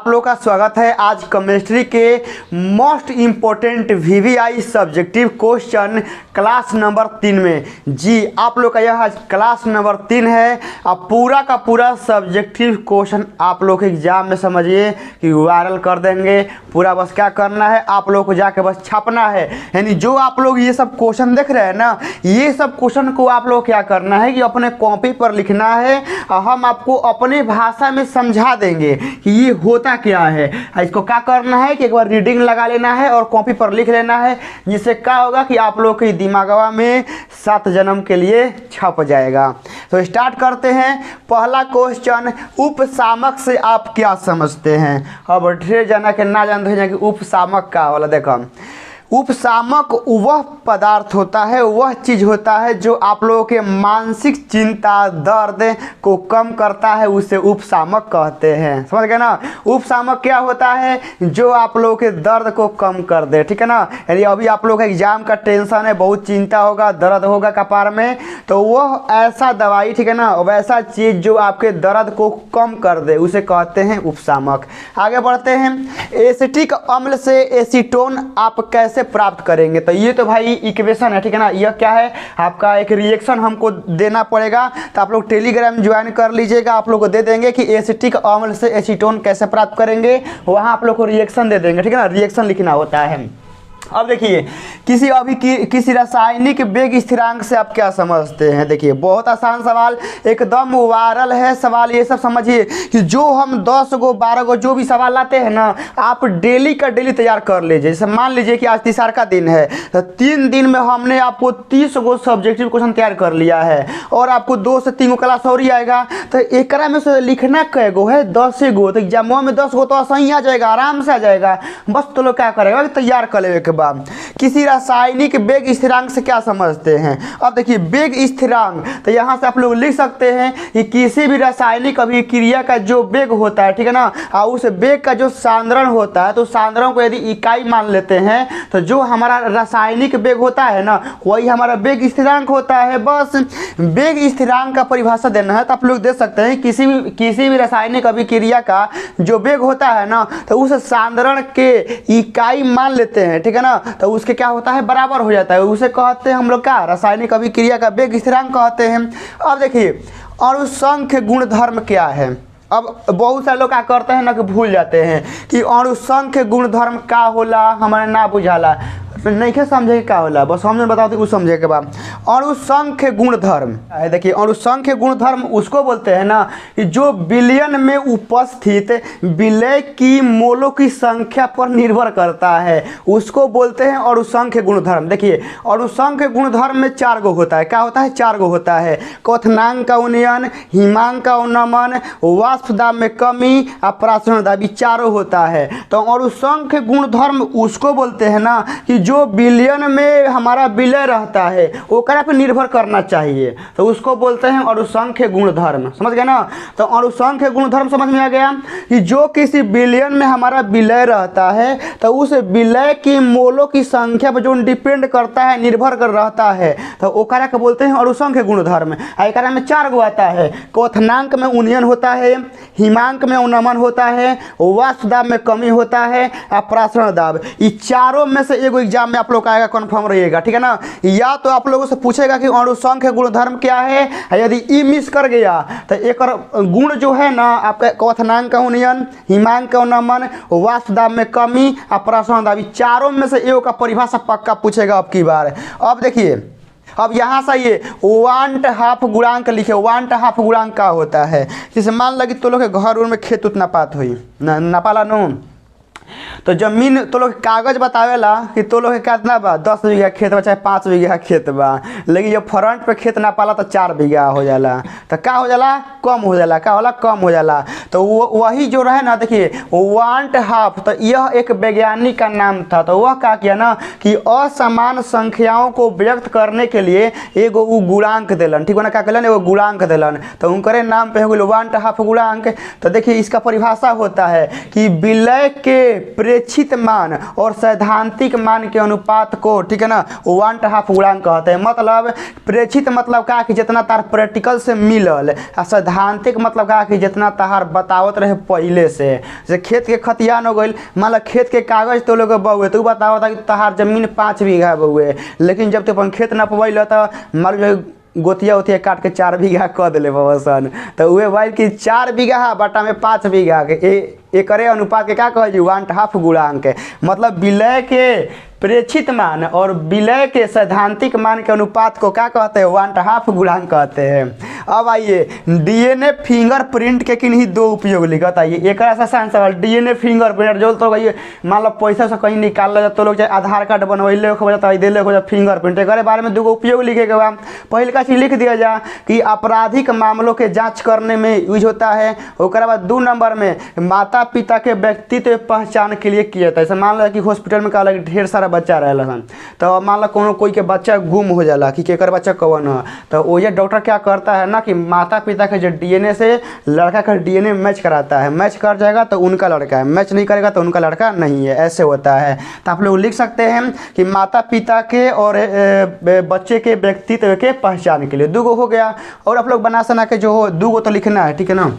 आप लोग का स्वागत है आज केमिस्ट्री के most important VVI subjective question class number 3 में। जी आप लोग का यह आज क्लास नंबर 3 है। अब पूरा का पूरा सब्जेक्टिव क्वेश्चन आप लोग एग्जाम में समझिए कि वायरल कर देंगे। पूरा बस क्या करना है, आप लोग को जाके बस छापना है। यानी जो आप लोग ये सब क्वेश्चन देख रहे हैं ना, ये सब क्वेश्चन को आप लोग क्या करना है कि अपने कॉपी पर लिखना है और हम आपको अपने भाषा में समझा देंगे कि ये होता क्या है। इसको क्या करना है कि एक बार रीडिंग लगा लेना है और कॉपी पर लिख लेना है, जिससे क्या होगा कि आप लोग के दिमागवा में 7 जन्म के लिए छप जाएगा। तो स्टार्ट करते हैं। पहला क्वेश्चन, उपसामक से आप क्या समझते हैं। अब ढेर जना के ना जानते हैं कि उपसामक क्या होला। देखो, उपसामक वह पदार्थ होता है, वह चीज़ होता है जो आप लोगों के मानसिक चिंता दर्द को कम करता है, उसे उपसामक कहते हैं। समझ गए ना। उपसामक क्या होता है, जो आप लोगों के दर्द को कम कर दे। ठीक है ना। यदि अभी आप लोग एग्जाम का टेंशन है, बहुत चिंता होगा, दर्द होगा कपार में, तो वह ऐसा दवाई, ठीक है ना, वैसा चीज़ जो आपके दर्द को कम कर दे, उसे कहते हैं उपसामक। आगे बढ़ते हैं। एसिटिक अम्ल से एसीटोन आप कैसे प्राप्त करेंगे। तो ये तो भाई इक्वेशन है, ठीक है ना। यह क्या है, आपका एक रिएक्शन हमको देना पड़ेगा। तो आप लोग टेलीग्राम ज्वाइन कर लीजिएगा, आप लोग को दे देंगे कि एसिटिक अम्ल से एसीटोन कैसे प्राप्त करेंगे। वहाँ आप लोग को रिएक्शन दे देंगे, ठीक है ना। रिएक्शन लिखना होता है। अब देखिए, किसी रासायनिक वेग स्थिरांक से आप क्या समझते हैं। देखिए बहुत आसान सवाल, एकदम वायरल है सवाल। ये सब समझिए कि जो हम 10 गो 12 गो जो भी सवाल लाते हैं ना, आप डेली का डेली तैयार कर लीजिए। जैसे मान लीजिए कि आज तीसरा का दिन है, तो 3 दिन में हमने आपको 30 गो सब्जेक्टिव क्वेश्चन तैयार कर लिया है और आपको 2 से 3 गो क्लास और ही आएगा। तो एक में से लिखना कै गो है, 10 गो। तो एग्जाम में 10 गो तो सही आ जाएगा, आराम से आ जाएगा। बस तो लोग क्या करेगा, तैयार कर लेने के बाद। किसी रासायनिक वेग स्थिरांक से क्या समझते हैं। अब देखिए वेग स्थिरांक, तो यहाँ से आप लोग लिख सकते हैं कि किसी भी रासायनिक अभिक्रिया का जो वेग होता है, ठीक है ना, और उस वेग का जो सांद्रण होता है, तो सांद्रण को यदि इकाई मान लेते हैं, तो जो हमारा रासायनिक वेग होता है ना, वही हमारा वेग स्थिरांक होता है। बस वेग स्थिरांक का परिभाषा देना है तो आप लोग दे सकते हैं किसी भी रासायनिक अभिक्रिया का जो वेग होता है ना, तो उस सांद्रण के इकाई मान लेते हैं, ठीक है ना, तो उसके क्या होता है, बराबर हो जाता है। उसे कहते हैं हम लोग क्या, रासायनिक अभिक्रिया का वेग स्थिरांक कहते हैं। अब देखिए अणुसंख्य गुणधर्म क्या है। अब बहुत सारे लोग क्या करते हैं ना कि भूल जाते हैं कि अणुसंख्य गुणधर्म का होला, हमारे ना बुझाला, नहीं क्या समझे क्या होला, बस हमने बताते कुछ समझे के बाद। अणुसंख्य गुणधर्म है। देखिए अणुसंख्य गुणधर्म उसको बोलते हैं ना कि जो विलयन में उपस्थित विलय की मोलों की संख्या पर निर्भर करता है, उसको बोलते हैं अणुसंख्य गुणधर्म। देखिए अणुसंख्य गुणधर्म में 4 गो होता है। क्या होता है, 4 गो होता है। क्वथनांक का उन्नयन, हिमांक का उन्नमन, वाष्प दाब में कमी, अपराशरण दाब, चारों होता है। तो अणुसंख्य गुणधर्म उसको बोलते हैं ना कि जो विलयन में हमारा विलय रहता है ओकरा पे निर्भर करना चाहिए, तो उसको बोलते हैं अणुसंख्य गुणधर्म। समझ गए ना। तो अणुसंख्य गुणधर्म समझ में आ गया कि जो किसी विलयन में हमारा विलय रहता है, तो उस विलय की मोलों की संख्या पर जो डिपेंड करता है, निर्भर कर रहता है, तो ओकरा के बोलते हैं अणुसंख्य गुणधर्म। एकरा में 4 गो आता है। क्वथनांक में उन्नयन होता है, हिमांक में उन्नमन होता है, वाष्प दाब में कमी होता है, अपराशरण दाब। ये चारों में से एगो एग्जाम में आप लोग आएगा, कन्फर्म रहिएगा, ठीक है ना। या तो आप लोगों से पूछेगा कि अणुसंख्य गुणधर्म क्या है, यदि ई मिस कर गया तो एक गुण जो है ना आपका क्वथनांक का उन्नयन, हिमांक का उन्नमन, वाष्प दाब में कमी, अपराशरण दाब, चारों में से एगो का परिभाषा पक्का पूछेगा अब की बार। अब देखिए, अब यहाँ से ये 1/2 गुणांक लिखे। 1/2 गुणांक का होता है, जैसे मान लगी तो लोग घर उर में खेत उतना पात हुई ना पाला नो, तो जमीन तो लोग कागज बतावेला कि तो लोग कितना बा, 10 बीघा खेत बा चाहे 5 बीघा खेत बा, लेकिन जब फ्रंट पे खेत ना पाला तो 4 बीघा हो जाला, तो क्या हो जाला, कम हो जाला। क्या होला, कम हो जाला। तो वही जो रहे ना, देखिए 1/2, तो यह एक वैज्ञानिक का नाम था। तो वह क्या किया ना कि असमान संख्याओं को व्यक्त करने के लिए एगो गुणांक दिलन, ठीक है ना। क्या कलन, एगो गुणांक दिलन, तो उनके नाम पे हो गया 1/2 गुणांक। तो देखिए इसका परिभाषा होता है कि विलय के प्रेक्षित मान और सैद्धांतिक मान के अनुपात को, ठीक है ना, 1/2 गुणांक कहते हैं। मतलब प्रेक्षित मतलब का कि जितना तार प्रैक्टिकल से मिलल, आ सैद्धांतिक मतलब का कि जितना तार बतावत रहे पहले से। जैसे खेत के खतियान हो गई, मान लो खेत के कागज तो लोग बउए, तो बताओ था कि तहार जमीन 5 बीघा बउए, लेकिन जब तो अपन खेत न पवैल तो मान लो गोतिया उतिया काट के 4 बीघा कह दिले बसन, तो वह भाई कि 4 बीघा बटा में 5 बीघा के एकरे अनुपात के क्या कहल 1/2 गुणांक। मतलब विलय के प्रेक्षित मान और विलय के सैद्धांतिक मान के अनुपात को क्या कहते हैं 1/2 गुणांक कहते हैं। अब आइए डीएनए फिंगरप्रिंट के किन्हीं 2 उपयोग लिखत आइए। एक आसान सवाल, डीएनए फिंगरप्रिंट जो तो कहिए मान लो पैसा से कहीं निकाल जाए तो लोग चाहे आधार कार्ड बनवैले हो जाता दिले हो जाए फिंगरप्रिंट, एक बारे में 2 उपयोग लिखे के बाद पहले का चीज लिख दिया जा कि आपराधिक मामलों के जाँच करने में यूज होता है। उसके बाद 2 नंबर में माता पिता के व्यक्तित्व पहचान के लिए किया जाता है। जैसे मान लो कि हॉस्पिटल में कहला कि ढेर सारा बच्चा रहला हन, तो मान लो कोनो कोई के बच्चा गुम हो जाला कि केकर बच्चा कौन है, तो वो ये डॉक्टर क्या करता है ना कि माता पिता के जो डीएनए से लड़का का डीएनए मैच कराता है, मैच कर जाएगा तो उनका लड़का है, मैच नहीं करेगा तो उनका लड़का नहीं है, ऐसे होता है। तो आप लोग लिख सकते हैं कि माता पिता के और बच्चे के व्यक्तित्व के पहचान के लिए 2 हो गया। और आप लोग बना सना के जो हो 2 तो लिखना है, ठीक है ना।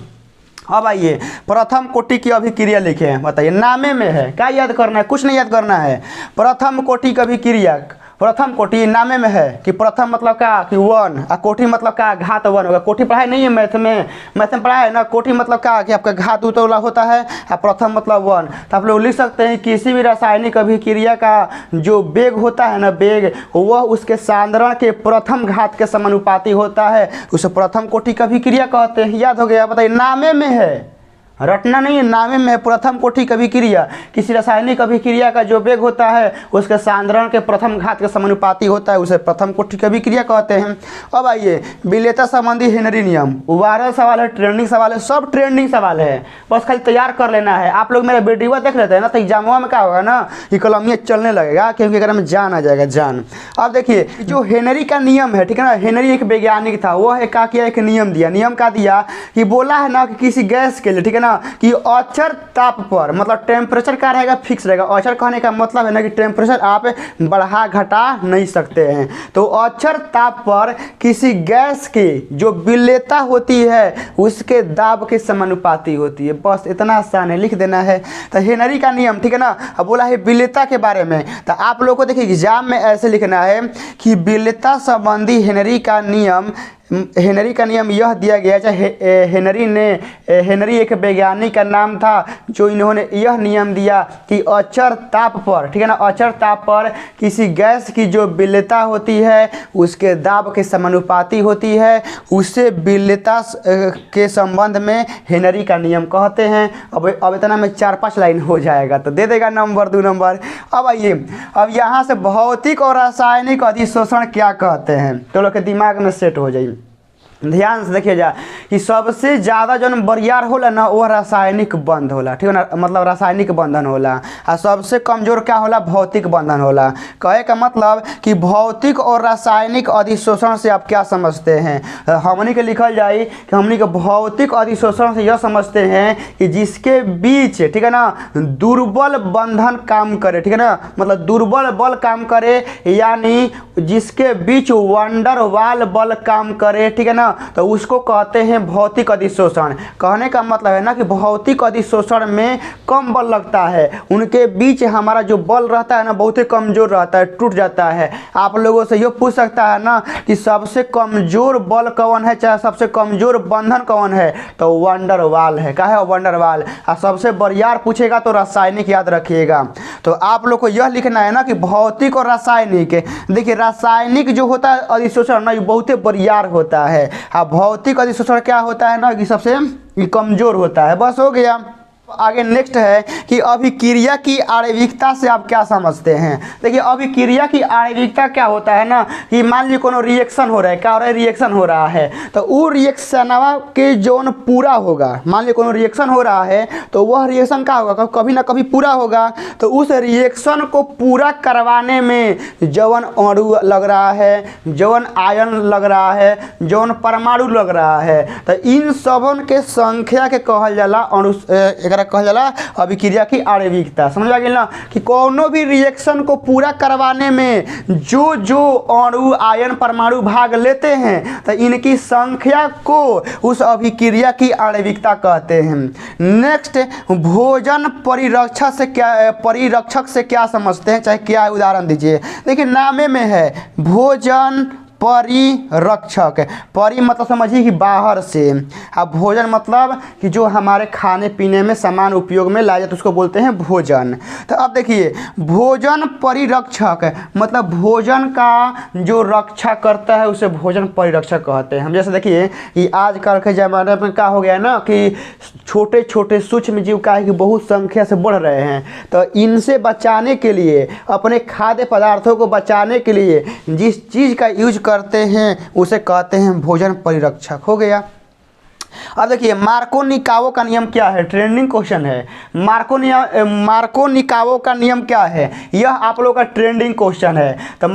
अब आइए प्रथम कोटि की अभिक्रिया लिखे हैं, बताइए नामे में है, क्या याद करना है, कुछ नहीं याद करना है। प्रथम कोटि की अभिक्रिया, प्रथम कोटि नामे में है कि प्रथम मतलब क्या कि 1, और कोटि मतलब क्या घात 1 होगा। कोटि पढ़ाई नहीं है मैथ में पढ़ा है ना। कोटि मतलब क्या कि आपका घात उतौला होता है, और प्रथम मतलब 1। तो आप लोग लिख सकते हैं किसी भी रासायनिक अभिक्रिया का जो वेग होता है ना, वेग वह उसके सांद्रण के प्रथम घात के समानुपाती होता है, उसे प्रथम कोटि की अभिक्रिया कहते हैं। याद हो गया, बताइए नामे में है, रटना नहीं है, नामे में प्रथम कोटि की अभिक्रिया। किसी रासायनिक अभिक्रिया का जो वेग होता है उसके सांद्रण के प्रथम घात के समानुपाती होता है, उसे प्रथम कोटि की अभिक्रिया कहते हैं। अब आइए विलेयता संबंधी हेनरी नियम, वायरल सवाल है, ट्रेंडिंग सवाल है, सब ट्रेंडिंग सवाल है, बस खाली तैयार कर लेना है। आप लोग मेरा वीडियो देख लेते हैं ना, तो एग्जामवा में क्या होगा ना कि कलमिया चलने लगेगा, क्योंकि अगर में जान आ जाएगा जान। अब देखिए जो हेनरी का नियम है, ठीक है ना, हेनरी एक वैज्ञानिक था, वो है क्या किया, एक नियम दिया। नियम का दिया कि बोला है ना कि किसी गैस के लिए, ठीक है ना, कि अचर ताप पर, मतलब टेम्परेचर क्या रहेगा, फिक्स रहेगा। अचर कहने का मतलब है ना कि टेम्परेचर आप बढ़ा घटा नहीं सकते हैं। तो अचर ताप पर किसी गैस की जो विलेयता होती है उसके दाब के समानुपाती होती है। बस इतना आसान है, लिख देना है। तो हेनरी का नियम, ठीक है ना। अब बोला है विलेयता के बारे में, तो आप लोगों को देखिए एग्जाम में ऐसे लिखना है कि विलेयता संबंधी हेनरी का नियम यह दिया गया है। हेनरी एक वैज्ञानिक का नाम था जो इन्होंने यह नियम दिया कि अचर ताप पर, ठीक है ना, अचर ताप पर किसी गैस की जो विलेयता होती है उसके दाब के समानुपाती होती है, उसे विलेयता के संबंध में हेनरी का नियम कहते हैं। अब इतना में 4-5 लाइन हो जाएगा तो दे देगा नंबर 2 नंबर। अब आइए, अब यहाँ से भौतिक और रासायनिक अधिशोषण क्या कहते हैं तो लोग के दिमाग में सेट हो जाए। ध्यान से देखिए जा कि सबसे ज़्यादा जो बरियार होला ना वो रासायनिक बंध होला, ठीक है ना, मतलब रासायनिक बंधन होला। और सबसे कमज़ोर क्या होला, भौतिक बंधन होला। कहे का मतलब कि भौतिक और रासायनिक अधिशोषण से आप क्या समझते हैं। हमनी के लिखल जाए कि हमनी के भौतिक अधिशोषण से यह समझते हैं कि जिसके बीच, ठीक है ना, दुर्बल बंधन काम करे, ठीक है ना, मतलब दुर्बल बल काम करे, यानी जिसके बीच वंडर वाल बल काम करे, ठीक है ना, तो उसको कहते हैं भौतिक अधिशोषण। कहने का मतलब है ना कि भौतिक अधिशोषण में कम बल लगता है, उनके बीच हमारा जो बल रहता है ना बहुत ही कमजोर रहता है, टूट जाता है। आप लोगों से ये पूछ सकता है ना कि सबसे कमजोर बल कौन है, चाहे सबसे कमजोर बंधन कौन है, तो वंडर वाल है। क्या है, वंडर वाल। और सबसे बरियार पूछेगा तो रासायनिक याद रखिएगा। तो आप लोग को यह लिखना है ना कि भौतिक और रासायनिक। देखिए रासायनिक जो होता है अधिशोषण ना ये बहुत ही बरियार होता है, हाँ, भौतिक अधिशोषण क्या होता है ना कि सबसे कमजोर होता है। बस हो गया। आगे नेक्स्ट है कि अभिक्रिया की आणविकता से आप क्या समझते हैं। देखिए अभिक्रिया की आणविकता क्या होता है ना कि मान लीजिए कोनो रिएक्शन हो रहा है, क्या हो रहा है, रिएक्शन हो रहा है, तो वो रिएक्शनवा के जोन पूरा होगा, मान लीजिए कोनो रिएक्शन हो रहा है तो वह रिएक्शन क्या होगा, कभी ना कभी पूरा होगा। तो उस रिएक्शन को पूरा करवाने में जौन अणु लग रहा है, जौन आयन लग रहा है, जौन परमाणु लग रहा है, तो इन सबन के संख्या के कहल जाला अणु, का कहल जाला अभिक्रिया की आणविकता। समझ आ गई ना कि कोनो भी रिएक्शन को पूरा करवाने में जो जो अणु आयन परमाणु भाग लेते हैं तो इनकी संख्या को उस अभिक्रिया की आणविकता कहते हैं। नेक्स्ट, भोजन परिरक्षक से क्या समझते हैं, चाहे क्या उदाहरण दीजिए। देखिए नामे में है भोजन परिरक्षक, परि मतलब समझिए कि बाहर से, अब भोजन मतलब कि जो हमारे खाने पीने में सामान उपयोग में लाया जाता है उसको बोलते हैं भोजन। तो अब देखिए भोजन परिरक्षक मतलब भोजन का जो रक्षा करता है उसे भोजन परिरक्षक कहते हैं हम। जैसे देखिए कि आजकल के ज़माने में क्या हो गया ना कि छोटे छोटे सूक्ष्म जीव का है कि बहुत संख्या से बढ़ रहे हैं, तो इनसे बचाने के लिए, अपने खाद्य पदार्थों को बचाने के लिए जिस चीज़ का यूज करते हैं उसे कहते हैं भोजन परिरक्षक। हो गया। अब देखिए मार्को-निकावो का नियम क्या है, ट्रेंडिंग क्वेश्चन है। मार्को-निकावो का नियम क्या है, यह आप लोग का ट्रेंडिंग क्वेश्चन है। तो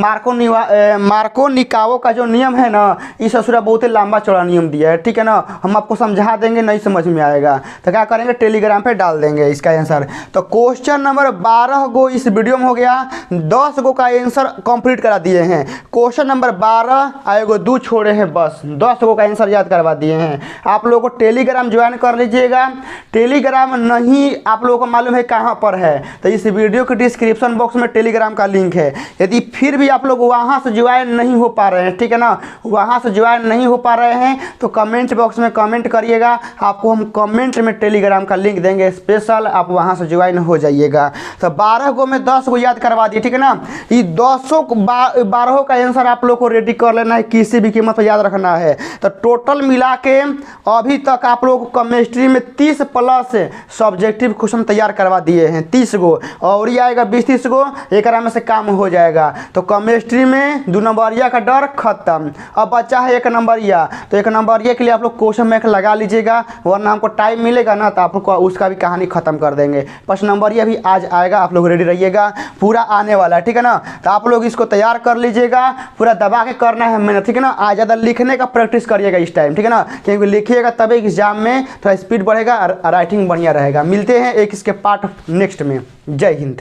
मार्को-निकावो का जो नियम है ना, इस असुरा बहुत ही लंबा चौड़ा नियम दिया है, ठीक है ना। हम आपको समझा देंगे, नहीं समझ में आएगा तो क्या करेंगे, टेलीग्राम पे डाल देंगे इसका आंसर। तो क्वेश्चन नंबर 12 गो इस वीडियो में हो गया, 10 गो का आंसर कंप्लीट करा दिए हैं। क्वेश्चन नंबर 12 आएगो 2 छोड़े हैं, बस 10 गो का आंसर याद करवा दिए हैं। आप लोगों को टेलीग्राम ज्वाइन कर लीजिएगा। टेलीग्राम नहीं आप लोगों को मालूम है कहाँ पर है, तो इस वीडियो के डिस्क्रिप्शन बॉक्स में टेलीग्राम का लिंक है। यदि फिर भी आप लोग वहाँ से ज्वाइन नहीं हो पा रहे हैं, ठीक है ना, वहाँ से ज्वाइन नहीं हो पा रहे हैं तो कमेंट बॉक्स में कमेंट करिएगा, आपको हम कमेंट में टेलीग्राम का लिंक देंगे स्पेशल, आप वहाँ से ज्वाइन हो जाइएगा। तो 12 गो में 10 गो याद करवा दिए, ठीक है ना। ये 12 का आंसर आप लोग को रेडी कर लेना है, किसी भी कीमत पर याद रखना है। तो टोटल मिला के अभी तक आप लोग केमिस्ट्री में 30 प्लस सब्जेक्टिव क्वेश्चन तैयार करवा दिए हैं, 30 गो, और ये आएगा 20-30 गो, एक में से काम हो जाएगा। तो केमिस्ट्री में 2 नंबरिया का डर खत्म। अब बचा है 1 नंबरिया, तो 1 नंबरिया के लिए आप लोग क्वेश्चन बैंक लगा लीजिएगा, वरना हमको टाइम मिलेगा ना तो आप लोग उसका भी कहानी खत्म कर देंगे। 5 नंबरिया भी आज आएगा, आप लोग रेडी रहिएगा, पूरा आने वाला है, ठीक है ना। तो आप लोग इसको तैयार कर लीजिएगा, पूरा दबा के करना है मेहनत, ठीक है ना। आज ज़्यादा लिखने का प्रैक्टिस करिएगा इस टाइम, ठीक है ना, क्योंकि लिखिएगा तभी एग्जाम में थोड़ा स्पीड बढ़ेगा और राइटिंग बढ़िया रहेगा। मिलते हैं एक इसके पार्ट नेक्स्ट में। जय हिंद।